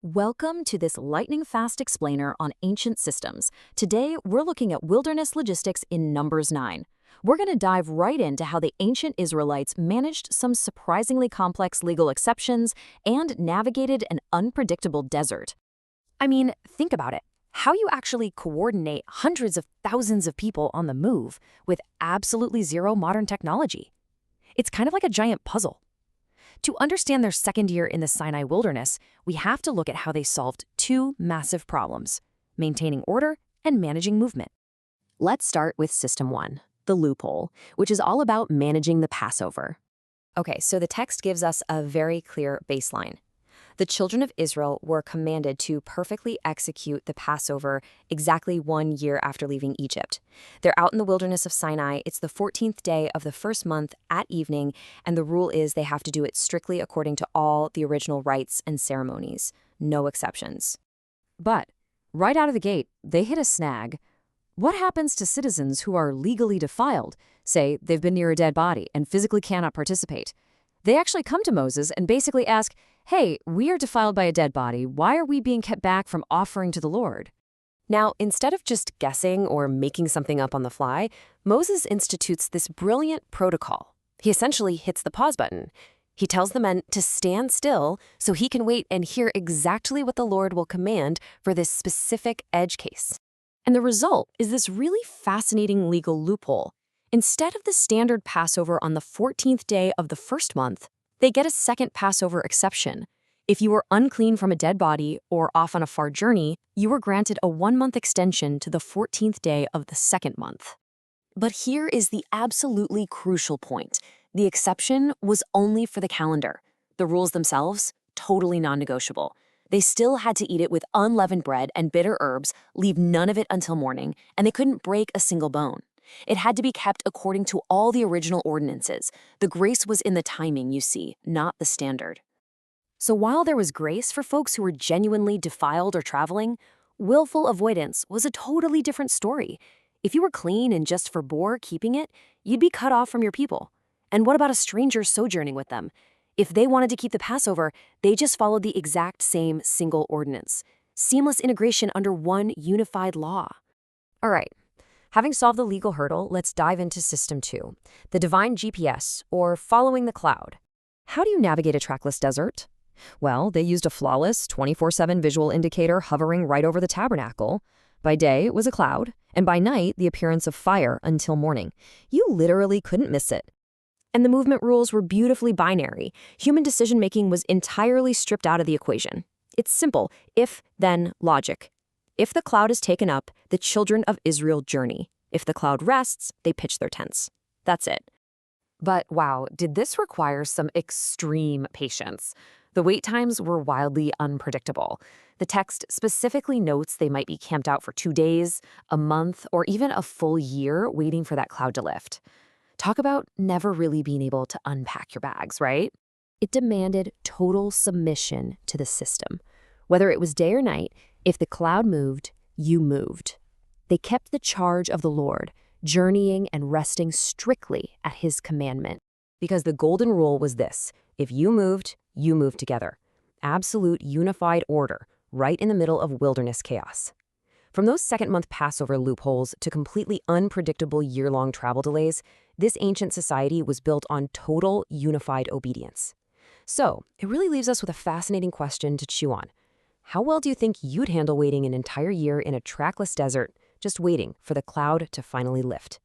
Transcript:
Welcome to this lightning-fast explainer on ancient systems. Today, we're looking at wilderness logistics in Numbers 9. We're going to dive right into how the ancient Israelites managed some surprisingly complex legal exceptions and navigated an unpredictable desert. I mean, think about it. How you actually coordinate hundreds of thousands of people on the move with absolutely zero modern technology. It's kind of like a giant puzzle. To understand their second year in the Sinai wilderness, we have to look at how they solved two massive problems: maintaining order and managing movement. Let's start with System 1, the loophole, which is all about managing the Passover. Okay, so the text gives us a very clear baseline. The children of Israel were commanded to perfectly execute the Passover exactly 1 year after leaving Egypt. They're out in the wilderness of Sinai. It's the 14th day of the first month at evening, and the rule is they have to do it strictly according to all the original rites and ceremonies. No exceptions. But right out of the gate, they hit a snag. What happens to citizens who are legally defiled, say they've been near a dead body and physically cannot participate? They actually come to Moses and basically ask, "Hey, we are defiled by a dead body. Why are we being kept back from offering to the Lord?" Now, instead of just guessing or making something up on the fly, Moses institutes this brilliant protocol. He essentially hits the pause button. He tells the men to stand still so he can wait and hear exactly what the Lord will command for this specific edge case. And the result is this really fascinating legal loophole. Instead of the standard Passover on the 14th day of the first month, they get a second Passover exception. If you were unclean from a dead body or off on a far journey, you were granted a 1-month extension to the 14th day of the second month. But here is the absolutely crucial point. The exception was only for the calendar. The rules themselves, totally non-negotiable. They still had to eat it with unleavened bread and bitter herbs, leave none of it until morning, and they couldn't break a single bone. It had to be kept according to all the original ordinances. The grace was in the timing, you see, not the standard. So while there was grace for folks who were genuinely defiled or traveling, willful avoidance was a totally different story. If you were clean and just forbore keeping it, you'd be cut off from your people. And what about a stranger sojourning with them? If they wanted to keep the Passover, they just followed the exact same single ordinance. Seamless integration under one unified law. All right. Having solved the legal hurdle, let's dive into System 2, the divine GPS, or following the cloud. How do you navigate a trackless desert? Well, they used a flawless 24/7 visual indicator hovering right over the tabernacle. By day, it was a cloud, and by night, the appearance of fire until morning. You literally couldn't miss it. And the movement rules were beautifully binary. Human decision-making was entirely stripped out of the equation. It's simple, if-then logic. If the cloud is taken up, the children of Israel journey. If the cloud rests, they pitch their tents. That's it. But wow, did this require some extreme patience? The wait times were wildly unpredictable. The text specifically notes they might be camped out for 2 days, a month, or even a full year waiting for that cloud to lift. Talk about never really being able to unpack your bags, right? It demanded total submission to the system. Whether it was day or night, if the cloud moved, you moved. They kept the charge of the Lord, journeying and resting strictly at his commandment. Because the golden rule was this: if you moved together. Absolute unified order, right in the middle of wilderness chaos. From those second-month Passover loopholes to completely unpredictable year-long travel delays, this ancient society was built on total unified obedience. So, it really leaves us with a fascinating question to chew on. How well do you think you'd handle waiting an entire year in a trackless desert, just waiting for the cloud to finally lift?